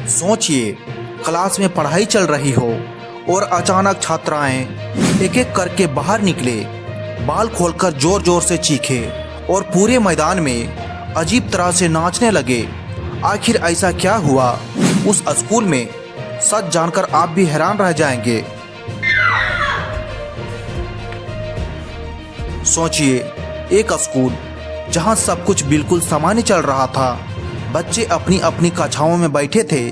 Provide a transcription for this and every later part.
सोचिए, क्लास में पढ़ाई चल रही हो और अचानक छात्राएं एक एक करके बाहर निकले, बाल खोलकर जोर जोर से चीखे और पूरे मैदान में अजीब तरह से नाचने लगे। आखिर ऐसा क्या हुआ उस स्कूल में? सच जानकर आप भी हैरान रह जाएंगे। सोचिए, एक स्कूल जहां सब कुछ बिल्कुल सामान्य चल रहा था। बच्चे अपनी अपनी कक्षाओं में बैठे थे,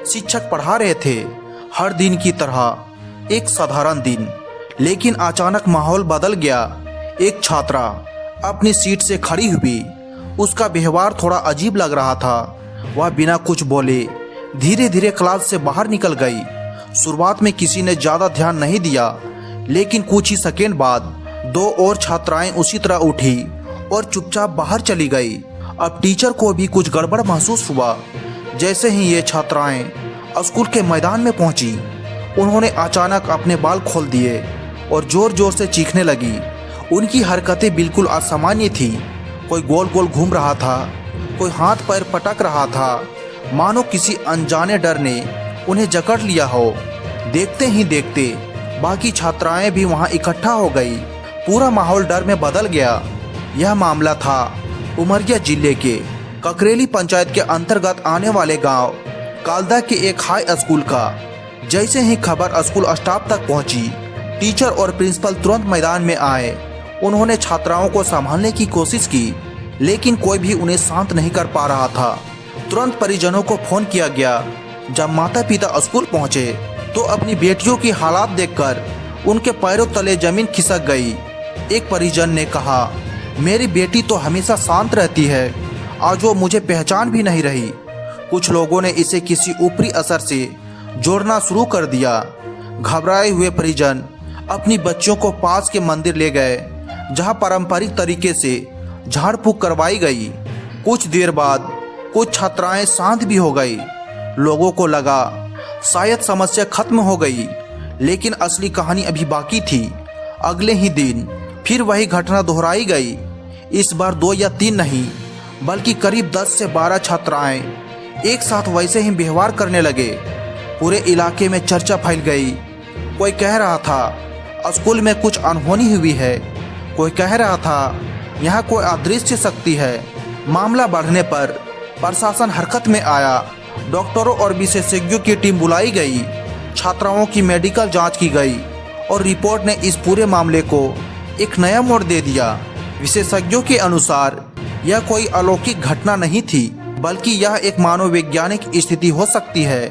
शिक्षक पढ़ा रहे थे, हर दिन की तरह एक साधारण दिन। लेकिन अचानक माहौल बदल गया। एक छात्रा अपनी सीट से खड़ी हुई। उसका व्यवहार थोड़ा अजीब लग रहा था। वह बिना कुछ बोले धीरे धीरे क्लास से बाहर निकल गई। शुरुआत में किसी ने ज्यादा ध्यान नहीं दिया, लेकिन कुछ ही सेकेंड बाद दो और छात्राएं उसी तरह उठी और चुपचाप बाहर चली गई। अब टीचर को भी कुछ गड़बड़ महसूस हुआ। जैसे ही ये छात्राएं स्कूल के मैदान में पहुंची, उन्होंने अचानक अपने बाल खोल दिए और जोर जोर से चीखने लगी। उनकी हरकतें बिल्कुल असामान्य थी। कोई गोल गोल घूम रहा था, कोई हाथ पैर पटक रहा था, मानो किसी अनजाने डर ने उन्हें जकड़ लिया हो। देखते ही देखते बाकी छात्राएं भी वहां इकट्ठा हो गई। पूरा माहौल डर में बदल गया। यह मामला था उमरिया जिले के ककरेली पंचायत के अंतर्गत आने वाले गांव कालदा के एक हाई स्कूल का। जैसे ही खबर स्कूल स्टाफ तक पहुंची, टीचर और प्रिंसिपल तुरंत मैदान में आए। उन्होंने छात्राओं को संभालने की कोशिश की, लेकिन कोई भी उन्हें शांत नहीं कर पा रहा था। तुरंत परिजनों को फोन किया गया। जब माता पिता स्कूल पहुंचे तो अपनी बेटियों की हालात देखकर उनके पैरों तले जमीन खिसक गई। एक परिजन ने कहा, मेरी बेटी तो हमेशा शांत रहती है, आज वो मुझे पहचान भी नहीं रही। कुछ लोगों ने इसे किसी ऊपरी असर से जोड़ना शुरू कर दिया। घबराए हुए परिजन अपनी बच्चियों को पास के मंदिर ले गए, जहां पारंपरिक तरीके से झाड़ फूक करवाई गई। कुछ देर बाद कुछ छात्राएं शांत भी हो गई। लोगों को लगा शायद समस्या खत्म हो गई, लेकिन असली कहानी अभी बाकी थी। अगले ही दिन फिर वही घटना दोहराई गई। इस बार 2 या 3 नहीं, बल्कि करीब 10 से 12 छात्राएं एक साथ वैसे ही व्यवहार करने लगे। पूरे इलाके में चर्चा फैल गई। कोई कह रहा था स्कूल में कुछ अनहोनी हुई है, कोई कह रहा था यहाँ कोई अदृश्य शक्ति है। मामला बढ़ने पर प्रशासन हरकत में आया। डॉक्टरों और विशेषज्ञों की टीम बुलाई गई। छात्राओं की मेडिकल जांच की गई और रिपोर्ट ने इस पूरे मामले को एक नया मोड़ दे दिया। विशेषज्ञों के अनुसार यह कोई अलौकिक घटना नहीं थी, बल्कि यह एक मनोवैज्ञानिक स्थिति हो सकती है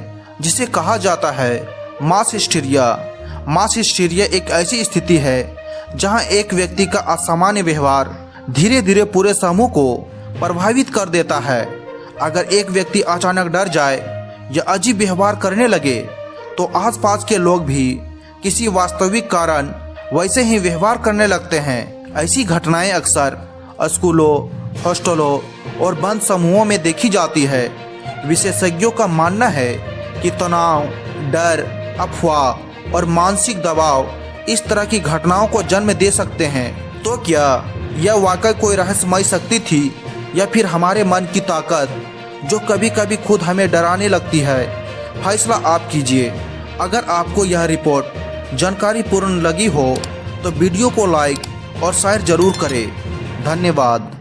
जिसे कहा जाता है मास हिस्टीरिया। मास हिस्टीरिया एक ऐसी स्थिति है जहां एक व्यक्ति का असामान्य व्यवहार धीरे धीरे पूरे समूह को प्रभावित कर देता है। अगर एक व्यक्ति अचानक डर जाए या अजीब व्यवहार करने लगे, तो आसपास के लोग भी किसी वास्तविक कारण वैसे ही व्यवहार करने लगते हैं। ऐसी घटनाएं अक्सर स्कूलों, हॉस्टलों और बंद समूहों में देखी जाती है। विशेषज्ञों का मानना है कि तनाव, डर, अफवाह और मानसिक दबाव इस तरह की घटनाओं को जन्म दे सकते हैं। तो क्या यह वाकई कोई रहस्यमय शक्ति थी, या फिर हमारे मन की ताकत जो कभी कभी खुद हमें डराने लगती है? फैसला आप कीजिए। अगर आपको यह रिपोर्ट जानकारीपूर्ण लगी हो तो वीडियो को लाइक और शेयर जरूर करें। धन्यवाद।